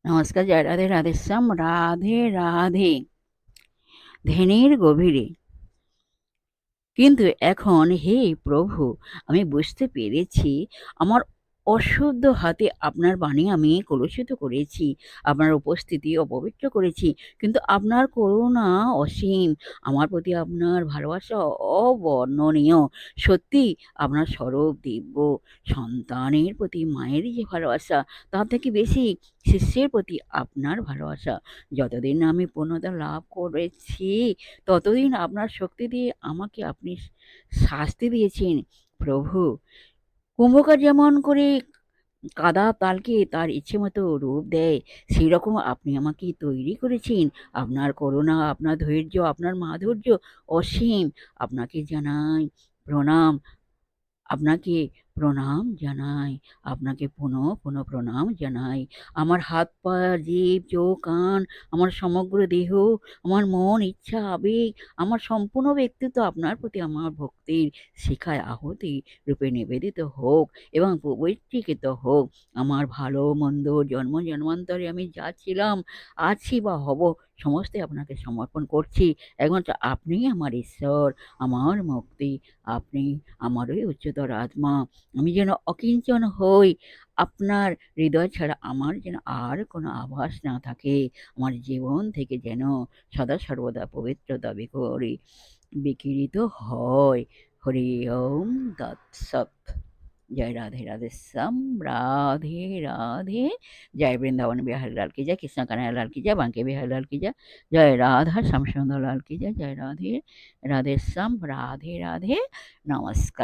নমস্কার, জয় রাধে রাধেশ্যাম। রাধে রাধে। ধ্যানের গভীরে কিন্তু এখন হে প্রভু, আমি বুঝতে পেরেছি আমার অশুদ্ধ হাতে আপনার বাণী আমি কলুষিত করেছি, আপনার উপস্থিতি অপবিত্র করেছি। কিন্তু আপনার করুণা অসীম, আমার প্রতি আপনার ভালোবাসা অবর্ণনীয়। সত্যি আপনার স্বরূপ দিব্য। সন্তানের প্রতি মায়ের যে ভালোবাসা, তার থেকে বেশি শিষ্যের প্রতি আপনার ভালোবাসা। যতদিন আমি পূর্ণতা লাভ করেছি, ততদিন আপনার শক্তি দিয়ে আমাকে আপনি শাস্তি দিয়েছেন প্রভু। কুম্ভকার যেমন করে কাদা তালকে তার ইচ্ছে মতো রূপ দেয়, সেই রকম আপনি আমাকে তৈরি করেছেন। আপনার করুণা, আপনার ধৈর্য, আপনার মাধুর্য অসীম। আপনাকে জানাই প্রণাম, আপনাকে প্রণাম জানাই, আপনাকে পুনঃ পুনঃ প্রণাম জানাই। আমার হাত পা, জিভ, চোখ, কান, আমার সমগ্র দেহ, আমার মন, ইচ্ছা, আবেগ, আমার সম্পূর্ণ ব্যক্তিত্ব আপনার প্রতি আমার ভক্তির শিখায় আহুতি রূপে নিবেদিত হোক এবং পবিত্রীকৃত হোক। আমার ভালো মন্দ জন্ম জন্মান্তরে আমি যা ছিলাম, আছি বা হব, সমস্তই আপনাকে সমর্পণ করছি। একমাত্র আপনিই আমার ঈশ্বর, আমার মুক্তি। আপনি আমারই উচ্চতর আত্মা। আমি যেন অকিঞ্চন হই, আপনার হৃদয় ছাড়া আমার যেন আর কোনো আভাস না থাকে। আমার জীবন থেকে যেন সদা সর্বদা পবিত্রতা বিকিরিত হয়। হরি ওম তৎসৎ। জয় রাধে রাধে শ্যাম। রাধে রাধে। জয় বৃন্দাবন বিহাरी लाल की जय, कृष्ण कन्हैया लाल की जय, बांके बिहारी लाल की जय। जय राधा श्याम सुंदर लाल की जय। जय राधे राधे श्याम। राधे राधे। नमस्कार।